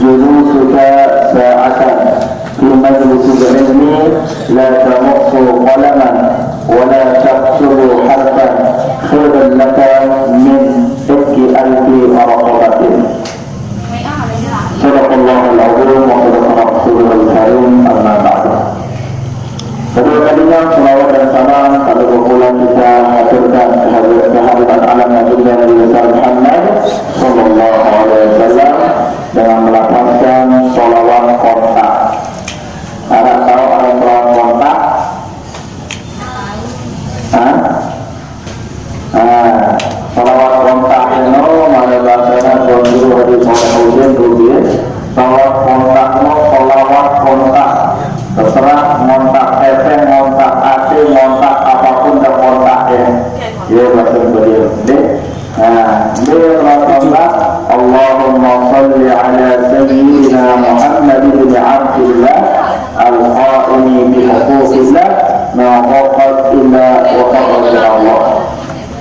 جلوسك ساعة في مجلس العلم لا تمص قلما ولا تكتب حرفا خير لك من فك ألف رقبة. صدق الله العظيم وصدق رسوله الكريم. أما بعد. Kedua kalinya selawat dan salam pada kumpulan kita haturkan kehadiran alam Nabi Muhammad sallallahu alaihi wasallam dengan melafazkan sholawat kontak. Ada tahu orang kontak? Sholawat kontak itu mana bahasanya guru hadis Muhammad Rubin. Sholawat kontak itu sholawat kontak. Terserah ngontak TP, ngontak AC, ngontak apapun dan kontaknya. Ya bahasa beliau. Nah, beliau kontak Allahumma salli ala sayyidina Muhammad bin Abdullah al-qa'imi bi huquqillah ma waqat illa waqat Allah.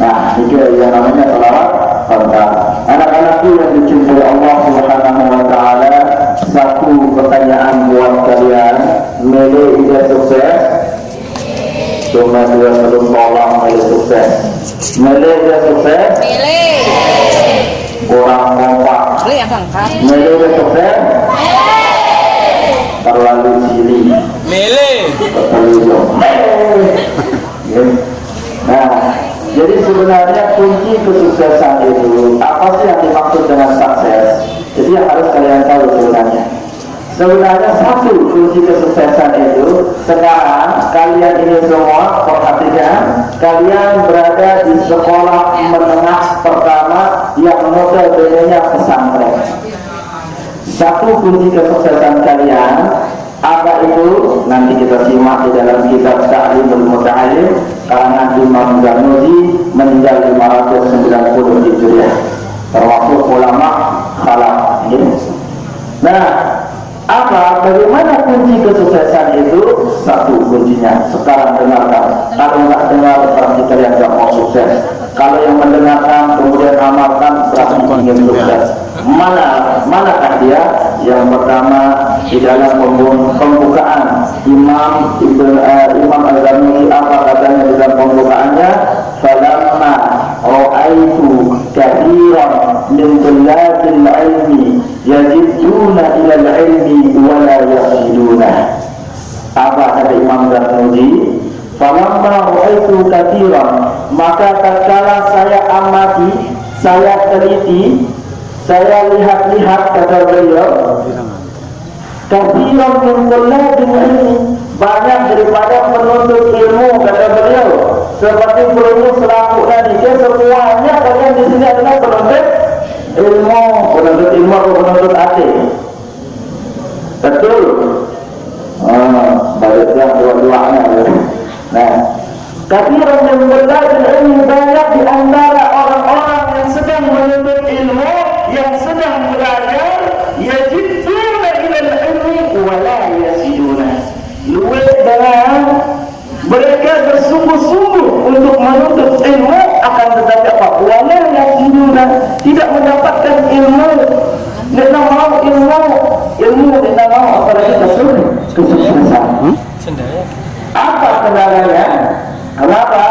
Nah, itu yang namanya selawat kontak. Anak-anakku yang dicintai Allah Subhanahu wa taala, satu pertanyaan buat kalian. Mele ida sukses? Cuma dua sebelum tolong mele sukses. Mele ida sukses? Mele. Kurang kompak. Mele ida sukses? Terlalu cili. Mele. Nah, jadi sebenarnya kunci kesuksesan itu apa sih yang dimaksud dengan sukses? Jadi yang harus kalian tahu sebenarnya. Sebenarnya satu kunci kesuksesan itu sekarang kalian ini semua perhatikan, kalian berada di sekolah menengah pertama yang notabene-nya pesantren. Satu kunci kesuksesan kalian apa itu? Nanti kita simak di dalam kitab Ta'limul Muta'allim karangan Imam Zarnuji meninggal 590 Hijriah, termasuk ulama khalaf. Nah, apa? Bagaimana kunci kesuksesan itu? Satu kuncinya. Sekarang dengarkan. Kalau nggak dengar, berarti kalian nggak mau sukses. Kalau yang mendengarkan kemudian amalkan, berarti ingin sukses. Manakah dia? Yang pertama di dalam pembukaan Imam Al-Zarnuji apa katanya di dalam pembukaannya? Falamma ra'aitu kathiran min tullabil ilmi yajiduna ila al-ilmi wa la yasiluna. Apa kata Imam Zarnuji? Falamma ra'aitu kathiran, maka tatkala saya amati, saya teliti, saya lihat-lihat, kata beliau, kathiran min tullabil ilmi, banyak daripada penuntut ilmu, kata beliau, seperti penuntut selaku tadi, semuanya kalian di sini adalah penuntut ilmu atau penuntut hati. Betul. Baliknya dua-duanya. Nah, kathiran min tullabil ilmi, banyak di antara orang-orang yang sedang menuntut ilmu, yang sedang belajar, yajiduna ila al-ilmi wa la yasiduna. Luwes dengan mereka bersungguh-sungguh untuk menuntut ilmu, akan tetapi apa? Wa la yasiduna, tidak mendapatkan ilmu. Tidak mau ilmu tidak mau, apalagi kesuksesan. Apa kendalanya? Kenapa?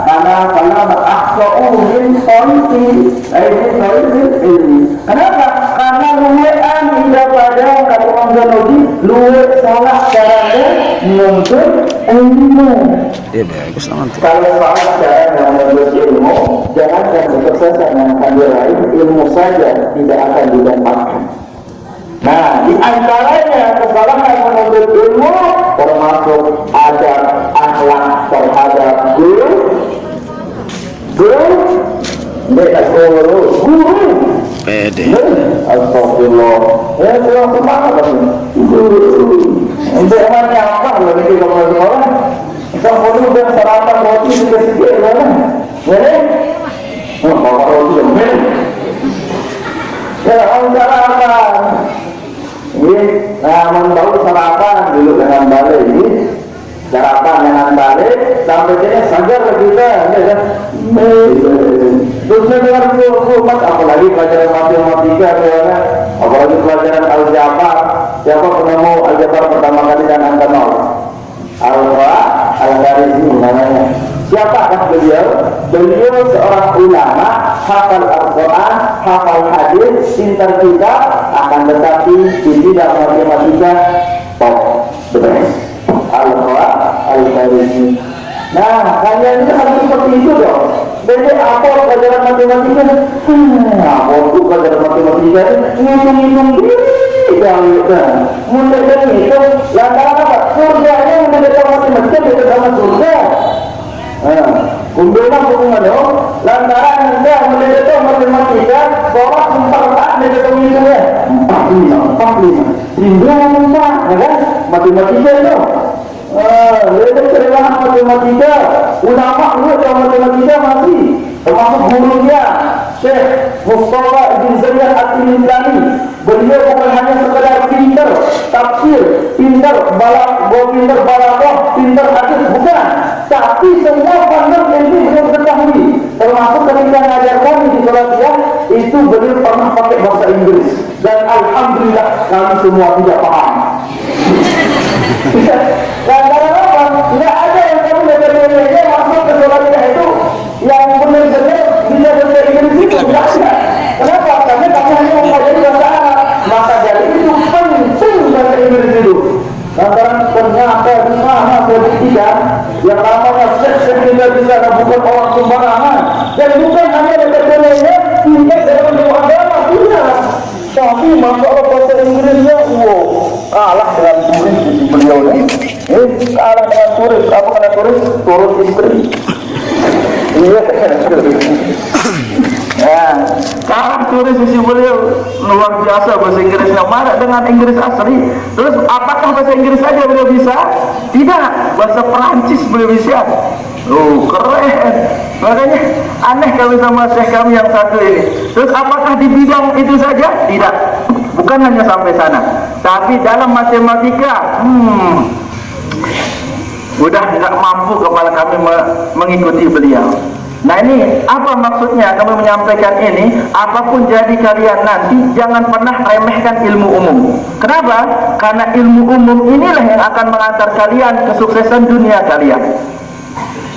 Karena akhlaqu min ilmi. Kenapa? Karena luwean tidak pada kata Imam Zarnuji, luwe salah caranya menuntut ilmu. Kalau salah cara menuntut ilmu, jangan kesuksesan yang akan diraih, ilmu saja tidak akan didapatkan. Nah, di antaranya kesalahan menuntut ilmu termasuk adab akhlak terhadap guru, pede. Astagfirullah. Ya, kurang semangat guru. Untuk emangnya apa loh ini kalau sekolah? Kita perlu dan sarapan roti sedikit-sedikit mana? Ya, bawa roti yang ya, orang sarapan. Nah, membawa sarapan dulu dengan balik ini, sarapan dengan balik sampai dia sadar kita, ya. Terus dengar umat apalagi pelajaran matematika, ya, apa apalagi pelajaran Al-Jabar. Siapa penemu Al-Jabar pertama kali dan angka 0? Al-Kharizmi namanya. Siapakah beliau? Beliau seorang ulama, hafal Al-Quran, hafal hadis, pintar kitab, akan tetapi di bidang matematika top, the best. Al-Kharizmi. Nah, kalian ini harus seperti itu dong. Jadi apa pelajaran matematika? Apa itu pelajaran matematika? Ngitung-ngitung mulai dari itu, lantaran apa? Surganya mulai dari matematika, beda sama surga. Kumpulan hubungan dong. Lantaran anda mulai dari matematika, sholat 4 rakaat beda sama hitungnya 45. Rindu 4, ya kan? Matematika itu. Mereka cerewah matematika, ulama dulu yang matematika masih termasuk gurunya Syekh Mustafa bin Zayyad At-Tilmisani. Beliau bukan hanya sekedar pintar tafsir, pintar balaghah, pintar hadis, bukan, tapi semua pandang ilmu beliau ketahui. Termasuk ketika mengajarkan di Salatiah itu beliau pernah pakai bahasa Inggris dan alhamdulillah kami semua tidak paham. Lantaran apa? Tidak ada yang kamu dari masuk ke Salatiah itu yang benar-benar bisa bahasa Inggris itu tidak ada. Kenapa? Karena kami hanya mempelajari bahasa Arab. Maka dari itu penting bahasa Inggris itu. Lantaran ternyata di sana pendidikan yang namanya Syekh tidak bisa, bukan orang sembarangan dan bukan hanya dekat-dekatnya tingkat dalam ilmu agama, tidak. Tapi masalah bahasa Inggrisnya, wow, kalah dengan turis beliau ini. Kalah dengan turis, apa kena turis? Turun istri. Iya, ya, kalah turis isi beliau luar biasa bahasa Inggrisnya, marah dengan Inggris asli. Terus apakah bahasa Inggris saja beliau bisa? Tidak, bahasa Perancis beliau bisa. Keren. Makanya aneh kami sama Syekh kami yang satu ini. Terus apakah di bidang itu saja? Tidak, bukan hanya sampai sana, tapi dalam matematika udah nggak mampu kepala kami mengikuti beliau. Nah ini apa maksudnya kami menyampaikan ini? Apapun jadi kalian nanti, jangan pernah remehkan ilmu umum. Kenapa? Karena ilmu umum inilah yang akan mengantar kalian kesuksesan dunia kalian.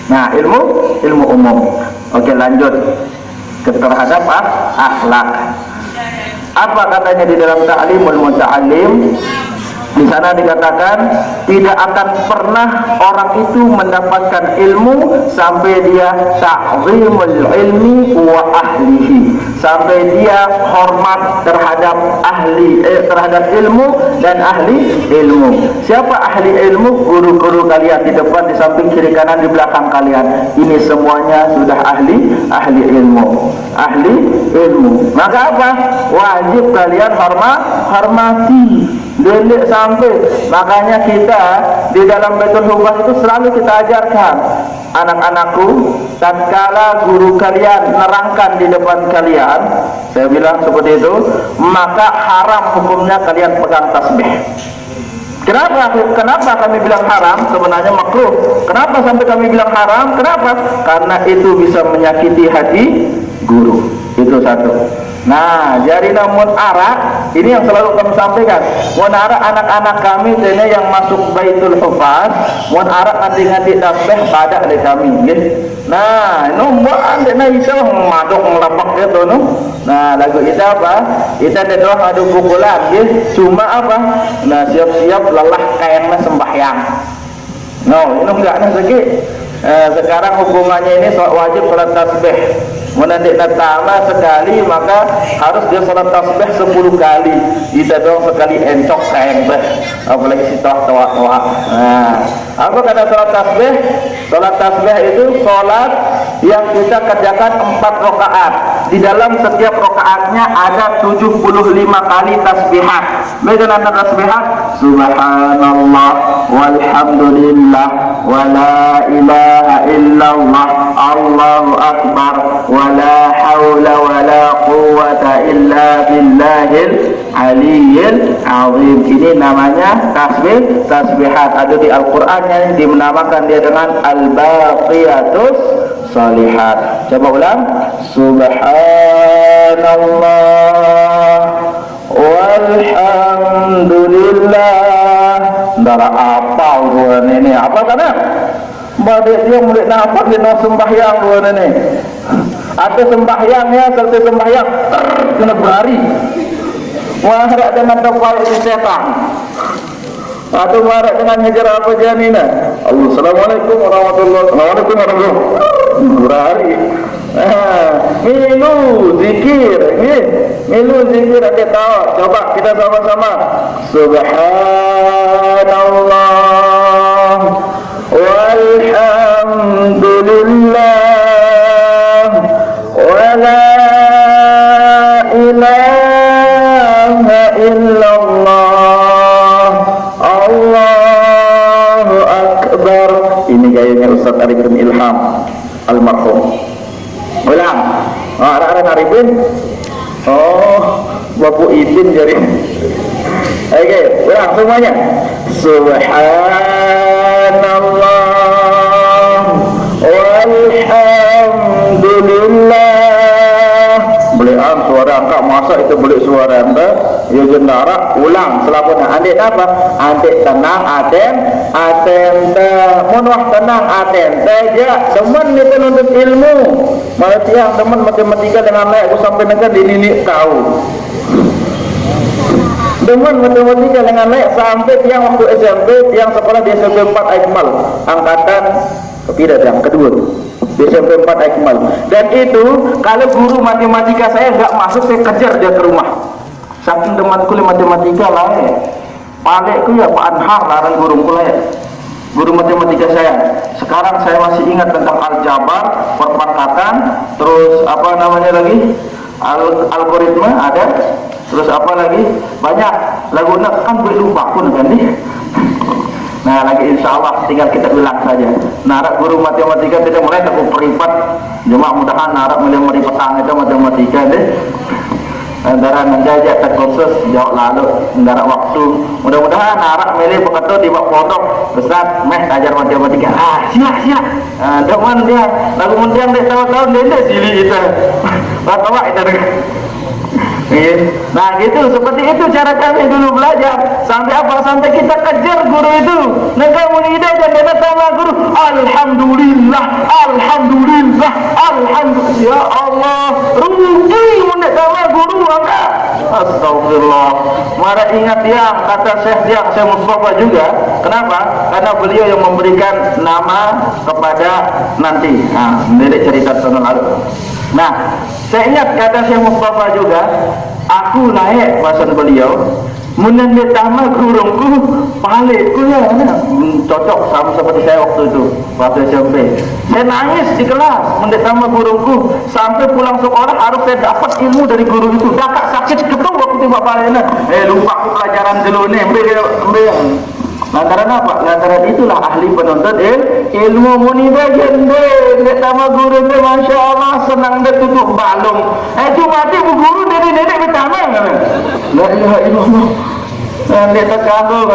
Nah ilmu umum. Oke, lanjut terhadap akhlak. Apa katanya di dalam Ta'limul Muta'allim? Di sana dikatakan tidak akan pernah orang itu mendapatkan ilmu sampai dia ta'zimul ilmi wa ahlihi, sampai dia hormat terhadap terhadap ilmu dan ahli ilmu. Siapa ahli ilmu? Guru-guru kalian di depan, di samping, kiri, kanan, di belakang kalian. Ini semuanya sudah ahli ilmu. Maka apa? Wajib kalian hormati. Delik sampai, makanya kita di dalam Baitul Hukam itu selalu kita ajarkan anak-anakku, tatkala guru kalian nerangkan di depan kalian, saya bilang seperti itu, maka haram hukumnya kalian pegang tasbih. Kenapa kami bilang haram? Sebenarnya makruh. Kenapa sampai kami bilang haram? Kenapa? Karena itu bisa menyakiti hati guru. Itu satu. Nah, jadi namun arak ini yang selalu kami sampaikan. Mun arak anak-anak kami ini yang masuk Baitul Hufaz, mun arak nanti tasbih pada oleh kami, nggih. Nah, nombor ande na isa madok ngelapak gitu no. Nah, lagu kita apa? Kita doa adu pukulan, nggih. Cuma apa? Nah, siap-siap lelah kayaknya sembahyang. No, ini enggak ada sedikit. Sekarang hukumannya ini wajib salat tasbih. Menandik natama sekali, maka harus dia salat tasbih 10 kali. Kita dong sekali encok kayak apalagi si toa. Nah, apa kata salat tasbih? Salat tasbih itu salat yang kita kerjakan 4 rakaat. Di dalam setiap rakaatnya ada 75 kali tasbihat. Bagaimana tasbihat? Subhanallah walhamdulillah wala ilaha illallah Allahu akbar wala haula wala quwwata illa billahil aliyyil azim. Ini namanya tasbihat. Ada di Al-Qur'an yang dinamakan dia dengan al-baqiyatus shalihat. Coba ulang. Subhanallah walhamdulillah dua ini. Apa karena badai dia mulai nampak dia nak sembahyang dua ini. Ada sembahyangnya, selesai sembahyang kena berlari. Marah dengan dakwah setan. Atau marah dengan hajar apa janina. Assalamualaikum warahmatullahi wabarakatuh. Berlari. Milu zikir, milu zikir ada tahu. Coba kita sama-sama. Subhanallah walhamdulillah wa la ilaha illallah Allahu akbar. Ini gayanya Ustaz Arifin Ilham almarhum. Ulang. Ada Arifin. Oh, Bapak Ipin jadi. Oke, ulang semuanya. Subhanallah walhamdulillah. Belian suara angkat masa itu beli suara anda. Ya jendara ulang selapun adik apa? Adik tenang aten munwah tenang aten saja. Teman itu nuntut ilmu. Malah tiang teman matematika dengan naik aku sampai negara dininik tahu. Teman matematika dengan naik sampai tiang waktu SMP, tiang sekolah di SMP 4 Aikmal angkatan tidak yang kedua di SMP 4 Aikmal. Dan itu kalau guru matematika saya nggak masuk, saya kejar dia ke rumah. Saking temanku matematika lah ya. Palekku ya Pak Anhar laran guru lah ya. Guru matematika saya. Sekarang saya masih ingat tentang aljabar, perpangkatan, terus apa namanya lagi? Algoritma ada. Terus apa lagi? Banyak. Lagu nak kan lupa pun kan nih. Nah, lagi insya Allah tinggal kita ulang saja. Narak guru matematika tidak mulai aku peripat. Cuma mudahan narak mulai meripatang itu matematika deh. Antara menjajak terkhusus jauh lalu mendarat waktu. Mudah-mudahan narak milih begitu di bawah pondok besar meh ajar matematika. Siap. Teman dia lagu mendiang dek tahun-tahun dia sili itu. Bawa itu. Nah gitu, seperti itu cara kami dulu belajar. Sampai apa? Sampai kita kejar guru itu. Negara mulidah dan kita sama guru. Alhamdulillah. Ya Allah, rugi mendak sama guru angka. Astagfirullah. Mara ingat yang kata Syekh Mustafa juga. Kenapa? Karena beliau yang memberikan nama kepada nanti. Nah, ini cerita tahun lalu. Nah, saya ingat kata Syekh Mustafa juga, aku naik bahasa beliau, menanda tama gurungku, pahalku ya, cocok sama seperti saya waktu itu, waktu SMP. Saya nangis di kelas, menanda tama gurungku, sampai pulang sekolah harus saya dapat ilmu dari guru itu. Dakak sakit ketua waktu tiba palena, lupa aku pelajaran dulu nih, ambil. Lantaran apa? Lantaran itulah ahli penuntut ilmu muni bagian deh. Tama guru deh, masya Allah senang deh tutup balung. Cuma dia guru nenek bertama. La ilaha illallah. Dia terganggu,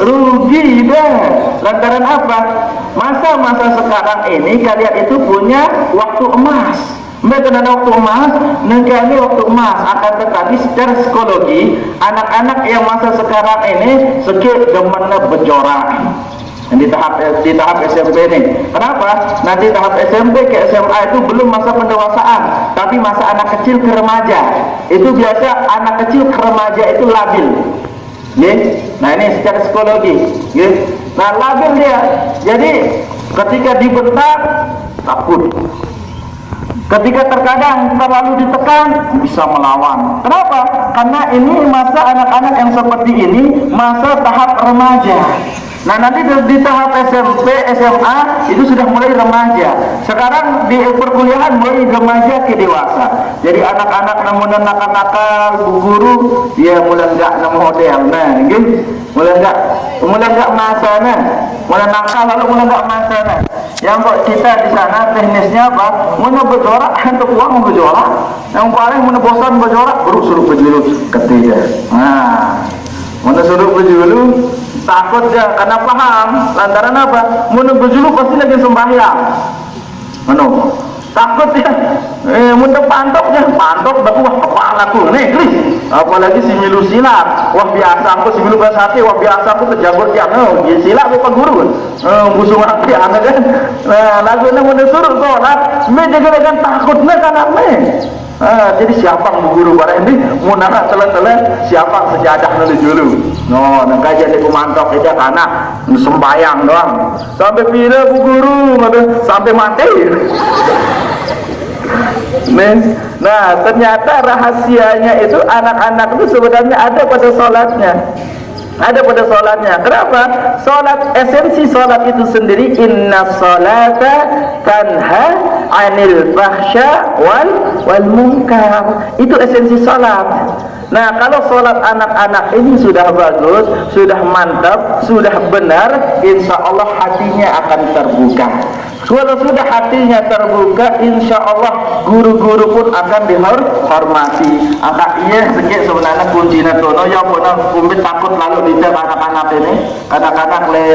rugi deh. Lantaran apa? Masa-masa sekarang ini kalian itu punya waktu emas. Mereka ada waktu emas, negara waktu emas. Akan tetapi secara psikologi, anak-anak yang masa sekarang ini sedikit demennya berjorak di tahap SMP ini. Kenapa? Nanti tahap SMP ke SMA itu belum masa pendewasaan, tapi masa anak kecil ke remaja. Itu biasa anak kecil ke remaja itu labil. Nah ini secara psikologi. Nah labil dia. Jadi ketika dibentak takut. Ketika terkadang terlalu ditekan bisa melawan. Kenapa? Karena ini masa anak-anak yang seperti ini masa tahap remaja. Nah nanti di tahap SMP, SMA itu sudah mulai remaja. Sekarang di perkuliahan mulai remaja ke dewasa. Jadi anak-anak namun nakal-nakal, guru dia mulai enggak model. Nah, gitu. Mulai enggak masana. Mulai nakal lalu mulai enggak masana. Yang kok kita di sana teknisnya apa? Mana berjorak untuk uang berjorak. Yang paling mana bosan berjorak, suruh berjuluk ketiga. Nah, mana suruh berjuluk takut dia karena paham. Lantaran apa? Mana berjuluk pasti lagi sembahyang. takut ya, muntah pantoknya, pantok baku wah kepala aku nih, Kris. Apalagi si milu silat, wah biasa aku si milu basati, wah biasa aku terjabut yang, silat bukan guru, busung api anak kan, lagu ini mau disuruh sholat, menjaga dengan takutnya kan apa? Jadi siapa yang guru barang ini, mau nak telan-telan, siapa sejadah nanti dulu. No, nak kajian di kumantok aja karena sembayang doang, sampai bila bu guru, sampai mati. Nah, ternyata rahasianya itu anak-anak itu sebenarnya ada pada sholatnya. Ada pada sholatnya. Kenapa? Sholat, esensi sholat itu sendiri, inna sholata tanha anil fahsya wal munkar. Itu esensi sholat. Nah, kalau sholat anak-anak ini sudah bagus, sudah mantap, sudah benar, insya Allah hatinya akan terbuka. Kalau sudah hatinya terbuka, insya Allah guru-guru pun akan dihormati. Angka iya sedikit sebenarnya kuncinya tono ya pernah kumit takut lalu dicek anak-anak ini, anak-anak le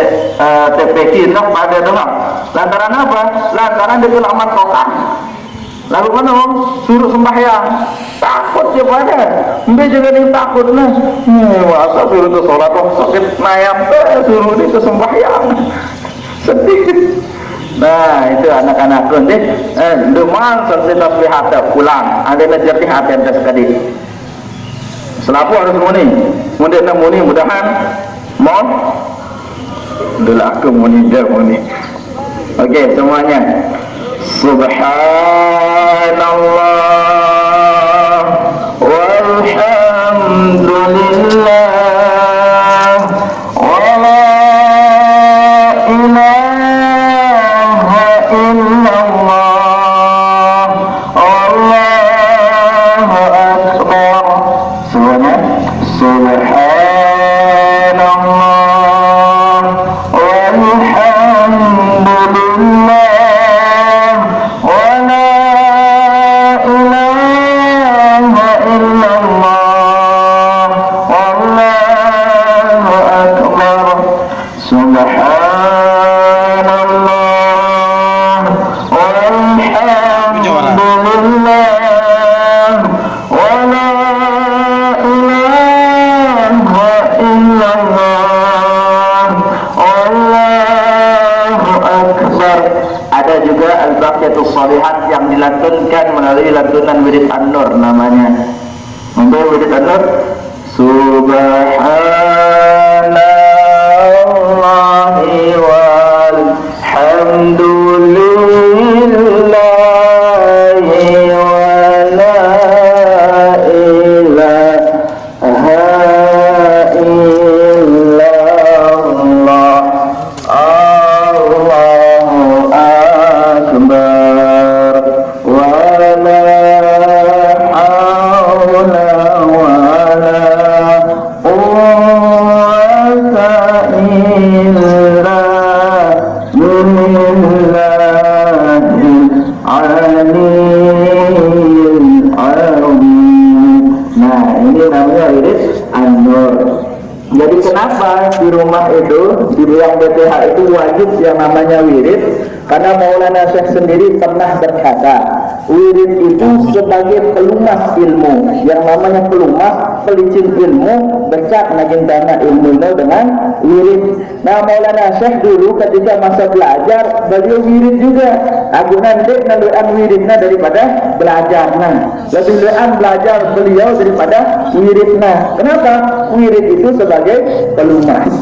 TPK nak pada doang. Lantaran apa? Lantaran dia kelamaan kokang. Lalu mana suruh sembahyang, takut dia pada. Mbak juga nih takut nah. Masa suruh tu sholat sakit mayam suruh dia sembahyang. Sedih. Nah itu anak-anak nanti demam selesai tasbih hati pulang ada najati hati atas tadi selapu harus muni mudah muni mudahan mau dulu aku muni dia muni oke semuanya subhanallah walhamdulillah Shalihat yang dilantunkan melalui lantunan wirid An-Nur namanya. Untuk wirid An-Nur Subhanallahi walhamdulillahi wa la ilaha illallah Allahu akbar. Jadi kenapa di rumah itu, di ruang BPH itu wajib yang namanya wirid? Karena Maulana Syekh sendiri pernah berkata, wirid itu sebagai pelumas ilmu. Yang namanya pelumas, pelicin ilmu, becak nagintana ilmu dengan wirid. Nah Maulana Syekh dulu ketika masa belajar, beliau wirid juga. Aku nanti naluan wiridnya daripada belajar. Nah, lebih luan belajar beliau daripada wiridnya. Kenapa? Wirid itu sebagai pelumas.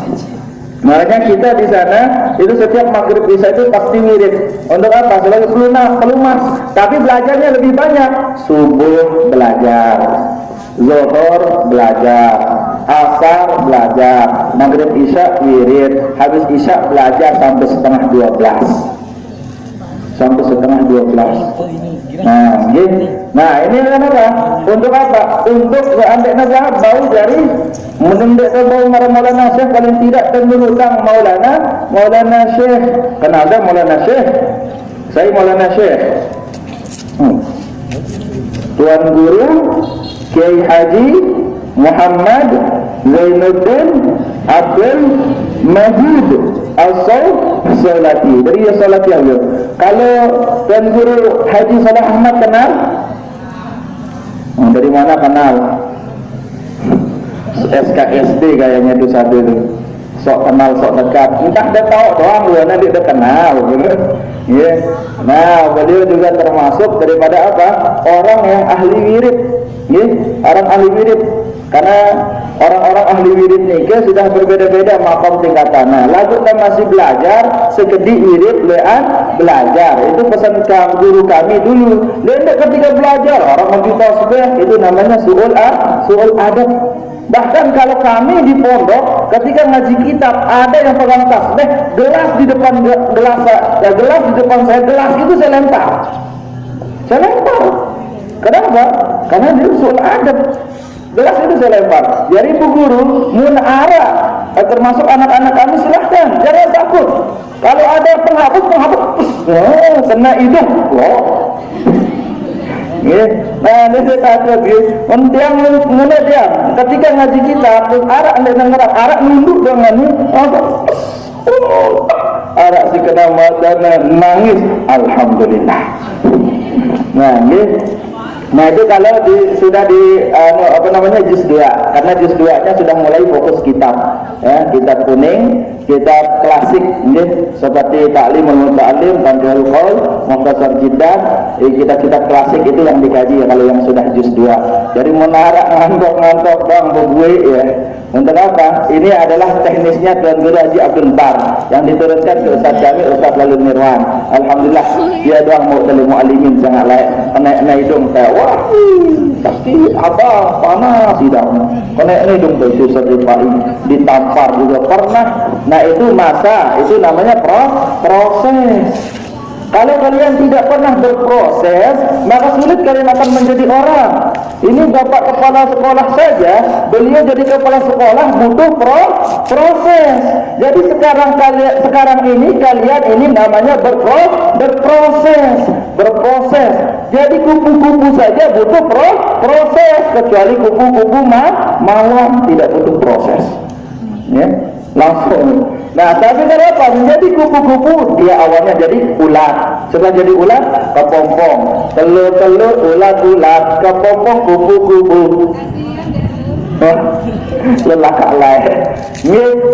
Makanya kita di sana itu setiap maghrib isya itu pasti wirid. Untuk apa? Sebagai pelumas. Tapi belajarnya lebih banyak. Subuh belajar, zuhur belajar, asar belajar, maghrib isya wirid, habis isya belajar sampai setengah 12. Sampai setengah 12. Nah, gini. Nah, ini kenapa? Untuk apa? Untuk seandainya nazar bau dari menunduk bau Maulana Syekh paling tidak tengurutang Maulana Syekh. Kenal dah Maulana Syekh? Saya Maulana Syekh. Tuan Guru Kiai Haji Muhammad Zainuddin Abdul Majid As-Salati. Dari As-Salati aja. Kalau Tuan Guru Haji Salah Ahmad kenal? Dari mana kenal? SKSD kayaknya itu satu itu. Sok kenal sok dekat. Entah dia tahu doang lu, nanti dia kenal, bener? Ya. Nah, beliau juga termasuk daripada apa? Orang yang ahli wirid. Ya, orang ahli wirid. Karena orang-orang ahli wirid ini sudah berbeda-beda makom tingkatannya. Lalu kita masih belajar sekedik wirid lean belajar. Itu pesan guru kami dulu. Dan ketika belajar orang maju tasbih itu namanya su'ul adab. Bahkan kalau kami di pondok ketika ngaji kitab ada yang pegang tasbih, gelas di depan saya, gelas itu saya lempar. Kenapa? Karena dia su'ul adab. Gelas itu saya lempar. Jadi ibu guru munara termasuk anak-anak kami silahkan, jangan takut. Kalau ada penghapus, kena hidung. Nah, ini saya takut. Yang mana dia? Ketika ngaji kita, terus arak nunduk dengan ini. Arak si kena mata nangis. Alhamdulillah. Nah itu kalau sudah di juz 2, karena juz 2-nya sudah mulai fokus kitab, ya, kitab kuning, kitab klasik, seperti Ta'limul Muta'allim, Tanbihul Qaul, Mukhtasar Jiddan, kitab klasik itu yang dikaji ya, kalau yang sudah juz 2. Jadi menarak ngantok bang gue ya. Untuk apa? Ini adalah teknisnya Tuan Guru Haji Abdul Bar yang diteruskan ke Ustaz kami Ustaz Lalu Nirwan. Alhamdulillah dia doang mau mu'alimin sangat layak. Kena hidung saya, wah pasti apa panas hidung. Kena hidung itu sertipai ditampar juga pernah. Nah itu masa, itu namanya proses. Kalau kalian tidak pernah berproses, maka sulit kalian akan menjadi orang. Ini bapak kepala sekolah saja, beliau jadi kepala sekolah butuh proses. Jadi sekarang ini kalian ini namanya berproses. Jadi kupu-kupu saja butuh proses, kecuali kupu-kupu malam tidak butuh proses. Ya. Langsung. Nah, tapi kenapa menjadi kupu-kupu? Dia awalnya jadi ulat. Setelah jadi ulat, kepompong. Telur-telur, ulat-ulat, kepompong, kupu-kupu. Lelah kalai.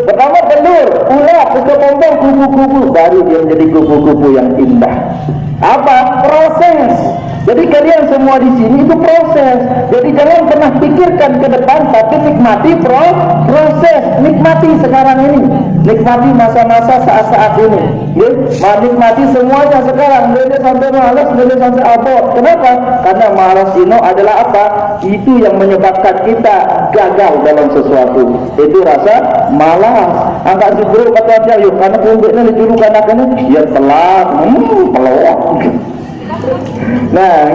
Pertama telur, ulat, kepompong, kupu-kupu. Baru dia menjadi kupu-kupu yang indah. Apa? Proses. Jadi kalian semua di sini itu proses. Jadi jangan pernah pikirkan ke depan, tapi nikmati proses. Nikmati sekarang ini. Nikmati masa-masa saat-saat ini. Ya, nikmati semuanya sekarang. Dari sampai malas, dari sampai abot. Kenapa? Karena malas ini adalah apa? Itu yang menyebabkan kita gagal dalam sesuatu. Itu rasa malas. Angkat si bro kata dia, yuk karena pungguknya dicuruk anaknya, ya telat, pelawak. Nah,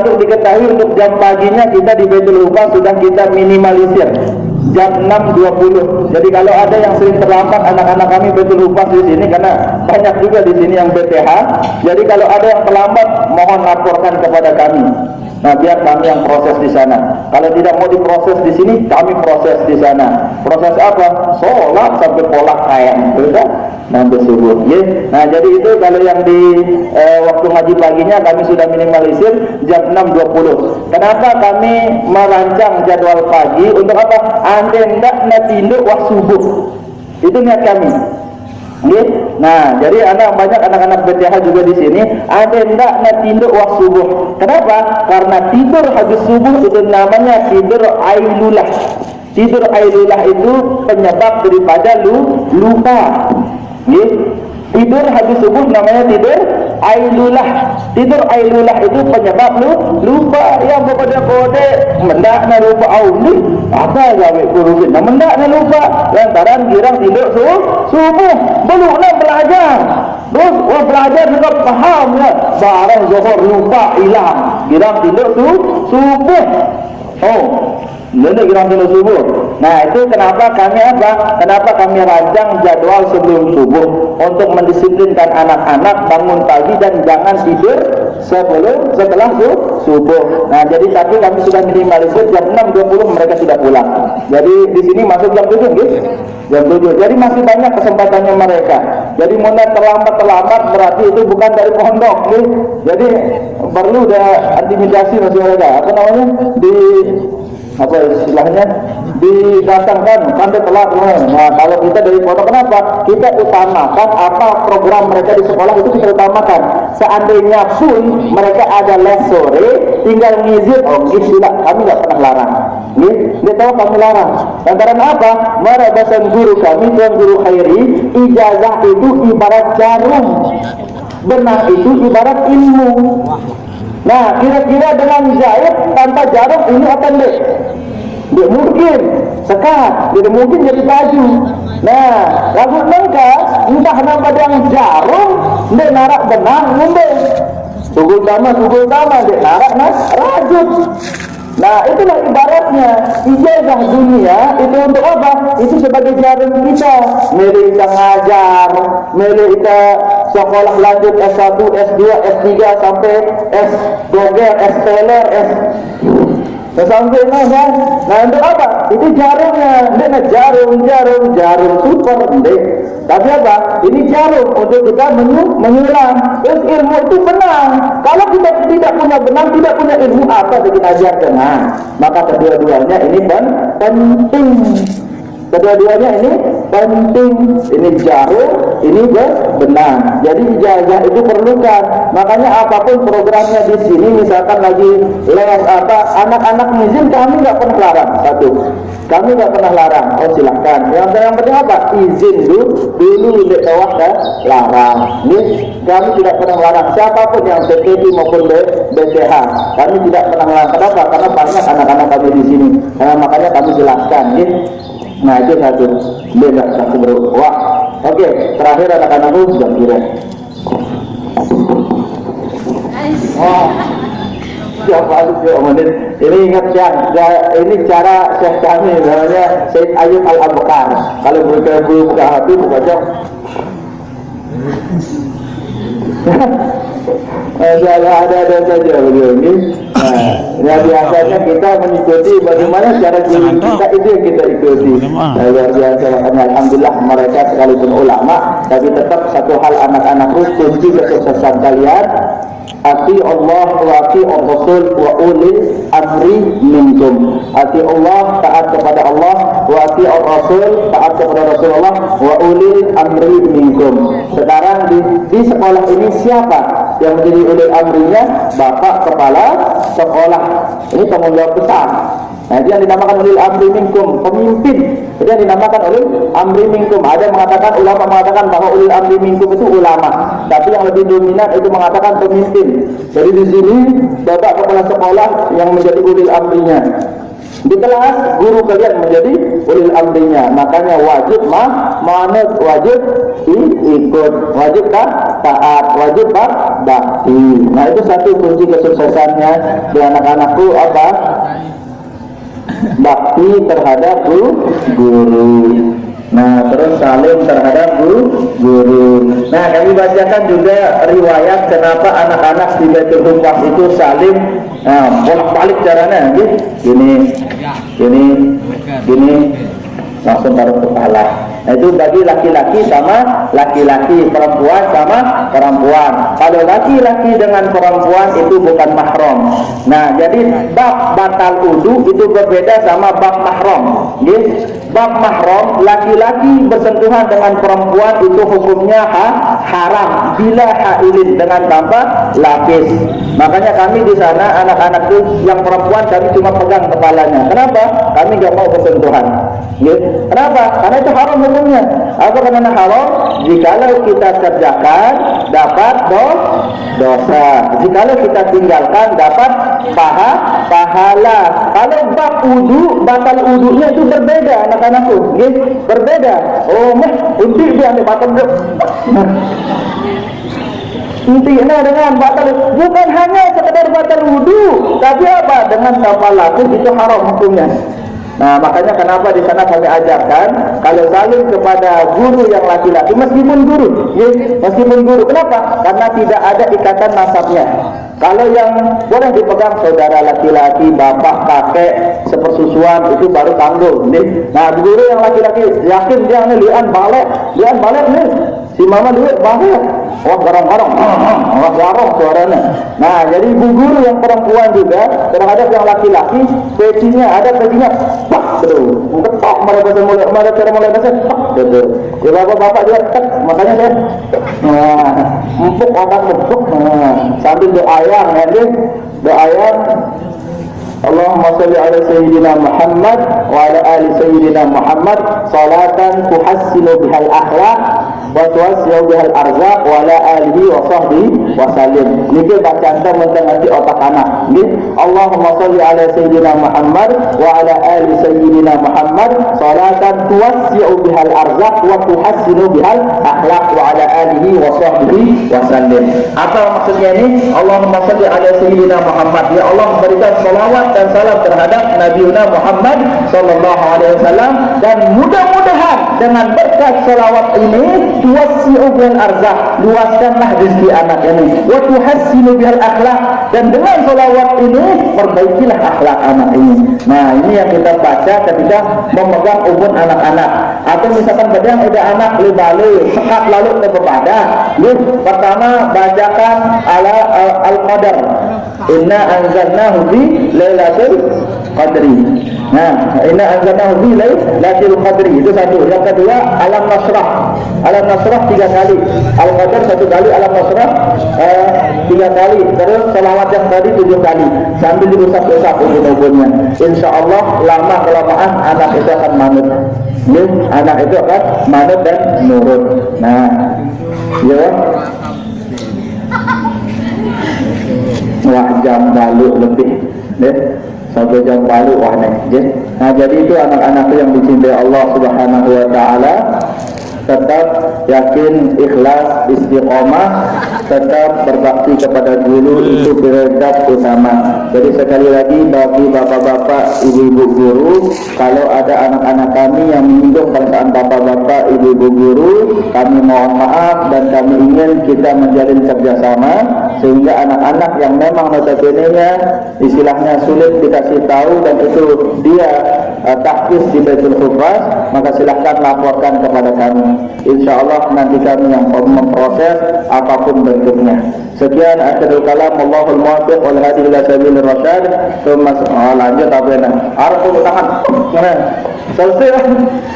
untuk diketahui untuk jam paginya kita di Baitul Hufaz sudah kita minimalisir jam 6.20. Jadi kalau ada yang sering terlambat anak-anak kami Baitul Hufaz di sini, karena banyak juga di sini yang BPH. Jadi kalau ada yang terlambat mohon laporkan kepada kami. Nah, biar kami yang proses di sana. Kalau tidak mau diproses di sini, kami proses di sana. Proses apa? Sholat sampai polak kayak, sudah nanti subuh. Ya. Nah, jadi itu kalau yang di waktu ngaji paginya kami sudah minimalisir jam 6.20. Kenapa kami merancang jadwal pagi? Untuk apa? Anda hendak natinduk wah subuh. Itu niat kami. Nah, jadi banyak anak-anak BTH juga di sini. Ada hendak nak tidur waktu subuh. Kenapa? Karena tidur habis subuh itu namanya tidur ailulah. Tidur ailulah itu penyebab daripada lupa. Tidur habis subuh namanya tidur ailulah. Tidur ailulah itu penyebab lupa. Yang kode-kode mendak na lupa auli. Apa gawe kurusin? Nah mendak na lupa. Lantaran girang tidur subuh. Belum nak belajar. Terus belajar juga paham ya. Barang zuhur lupa hilang. Girang tidur subuh. Oh, nanti girang tidur subuh. Nah itu kenapa kami rancang jadwal sebelum subuh untuk mendisiplinkan anak-anak bangun pagi dan jangan tidur setelah subuh. Nah jadi tapi kami sudah minimalisir jam 6.20 mereka sudah pulang. Jadi di sini masuk jam 7 gitu. Jam 7. Jadi masih banyak kesempatannya mereka. Jadi mulai terlambat berarti itu bukan dari pondok gitu. Jadi perlu ada intimidasi masih mereka. Apa namanya? Apa istilahnya, didatangkan sampai telat. Nah kalau kita dari pondok, kenapa? Kita utamakan apa program mereka di sekolah itu kita utamakan. Seandainya pun mereka ada les sore, tinggal ngizin, tidak, kami nggak pernah larang. Dia tahu kami larang. Lantaran apa? Marabasan guru kami, Tuan Guru Khairi, ijazah itu ibarat jarum, benang itu ibarat ilmu. Nah, kira-kira dengan jahit tanpa jarum ini akan dia mungkin sekat, dia mungkin jadi baju. Nah, lagu nengka entah nama yang jarum, dia narak benang, ngombe. Tugul tama, dia narak rajut. Nah, itulah ibaratnya ijazah dunia itu untuk apa? Itu sebagai jarum kita. Mari kita ngajar, mari kita sekolah lanjut S1, S2, S3 sampai S doger, S teler, sampai kan? Nah untuk apa? Itu jarumnya, dia jarum super deh. Tapi apa? Ini jarum untuk kita menyulam. Terus ilmu itu benang. Kalau kita tidak punya benang, tidak punya ilmu, apa yang kita ajarkan? Nah, maka kedua-duanya ini penting. Kedua-duanya ini penting. Ini jarum, ini benang. Jadi ijazah itu perlukan. Makanya apapun programnya di sini, misalkan lagi les anak-anak ngizin, kami nggak pernah larang. Satu, kami nggak pernah larang. Oh silahkan. Yang penting apa? Izin dulu di bawah larang. Ini kami tidak pernah larang. Siapapun yang PKB maupun BCH, kami tidak pernah larang. Kenapa? Karena banyak anak-anak kami di sini. Makanya kami jelaskan. Nah itu satu beda satu berwak. Oke, terakhir anak-anakku jam kira. Siapa menit? Ini ingat ya, ini cara Syekh kami namanya Syekh Ayub Al-Abqar. Kalau buka hati baca. Ada saja beliau ini. Nah, biasanya kita mengikuti bagaimana cara guru kita, itu yang kita ikuti. Luar biasa. Alhamdulillah mereka sekalipun ulama, tapi tetap satu hal anak-anakku, kunci kesuksesan kalian ati Allah wa ati Rasul wa ulil amri minkum. Ati Allah, taat kepada Allah, wa ati Rasul, taat kepada Rasulullah, wa ulil amri minkum. Sekarang di sekolah ini siapa yang menjadi ulil amrinya? Bapak kepala sekolah. Ini tanggung jawab besar. Nah, dia yang dinamakan ulil amri minkum, pemimpin. Dia yang dinamakan ulil amri minkum. Ada yang mengatakan, ulama mengatakan bahwa ulil amri minkum itu ulama, tapi yang lebih dominan itu mengatakan pemimpin. Jadi di sini bapak kepala sekolah yang menjadi ulil amrinya. Di kelas guru kalian menjadi ulil amrinya. Makanya wajib manut, wajib ikut, wajib taat, wajib bakti. Nah itu satu kunci kesuksesannya di anak-anakku apa? Bakti terhadap guru. Nah terus salim terhadap guru. Nah kami bacakan juga riwayat kenapa anak-anak di Baitul Humas itu salim. Nah bolak-balik caranya gini langsung taruh kepala. Nah itu bagi laki-laki sama laki-laki, perempuan sama perempuan. Kalau laki-laki dengan perempuan itu bukan mahram. Nah jadi bab batal wudu itu berbeda sama bab mahram. Bab mahram, laki-laki bersentuhan dengan perempuan itu hukumnya haram bila hailin, dengan tanpa lapis. Makanya kami di sana anak-anak itu yang perempuan kami cuma pegang kepalanya. Kenapa? Kami nggak mau bersentuhan. Kenapa? Karena itu haram hukumnya. Apa karena haram? Jikalau kita kerjakan dapat dosa. Jikalau kita tinggalkan dapat pahala. Kalau bab wudu, batal wudunya itu berbeda anak-anakku. Berbeda. Oh, untuk dia ambil batal intinya dengan batal, bukan hanya sekedar batal wudu, tapi apa? Dengan tanpa lapis itu haram hukumnya. Nah, makanya kenapa di sana kami ajarkan kalau saling kepada guru yang laki-laki, meskipun guru, ya, meskipun guru. Kenapa? Karena tidak ada ikatan nasabnya. Kalau yang boleh dipegang saudara laki-laki, bapak, kakek, sepersusuan, itu baru tanggung. Nah, guru yang laki-laki yakin dia nih lian balik nih. Si mama duit balik. Wah, garong-garong. Wah, garong suaranya. Nah, jadi ibu guru yang perempuan juga terhadap yang laki-laki, pecinya, pak, betul. Ketok mereka mulai bahasa, pak, betul. Ya bapak-bapak dia tek, makanya saya, empuk otak empuk, sambil doa yang Allahumma salli ala sayyidina Muhammad wa ala ali sayyidina Muhammad salatan tuhassinu bihal akhlaq wa tuwassi'u bihal arzaq wa ala alihi wa sahbihi wa sallim. Niki bacaan tentang nanti otak anak. Nggih, Allahumma salli ala sayyidina Muhammad wa ala ali sayyidina Muhammad salatan tuwassi'u bihal arzaq wa tuhassinu bihal akhlaq wa ala alihi wa sahbihi wa sallim. Apa maksudnya ini? Allahumma salli ala sayyidina Muhammad. Ya Allah, berikan salawat dan salam terhadap Nabi Muhammad sallallahu alaihi wasallam, dan mudah-mudahan dengan berkat salawat ini tuwassi'u bil arzaq, luaskanlah rezeki anak ini, wa tuhassinu bil akhlaq, dan dengan salawat ini perbaikilah akhlak anak ini. Nah, ini yang kita baca ketika memegang ubun anak-anak. Atau misalkan bedang ada anak libale sekat lalu ke kepada pertama bacakan ala al-qadar, inna anzalnahu fi lailatul qadri. Nah, inna anzalnahu fi lailatul qadri, itu satu. Yang kedua alam nasrah 3 kali, al-qadar 1 kali, alam nasrah 3 kali, terus selawat yang tadi 7 kali sambil diusap-usap ubun-ubunnya. Insyaallah lama kelamaan anak itu akan manut. Anak itu akan manut dan nurut. Nah, ya. Wah, jam balik lebih, sampai jam balik wah nih. Nah, jadi itu anak-anak yang dicintai Allah Subhanahu wa taala, tetap yakin, ikhlas, istiqomah, tetap berbakti kepada guru, itu prioritas utama. Jadi sekali lagi bagi bapak-bapak, ibu-ibu guru, kalau ada anak-anak kami yang menyinggung perasaan bapak-bapak, ibu-ibu guru, kami mohon maaf dan kami ingin kita menjalin kerjasama sehingga anak-anak yang memang notabene-nya istilahnya sulit dikasih tahu dan itu dia tahfiz di Baitul Hufaz, maka silahkan laporkan kepada kami. Insya Allah nanti kami yang memproses apapun bentuknya. Sekian akhirul kalam, Allahul muwaffiq wal hadi ila sabilir rasyad. Lanjut apa ya? Harus tepuk tangan. Selesai.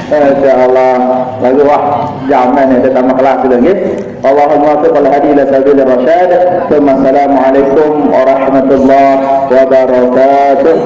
Insyaallah. Lagi wah jaman ya sama kelas sudah gitu. Allahul muwaffiq wal hadi ila sabilir rasyad. Assalamualaikum warahmatullahi wabarakatuh.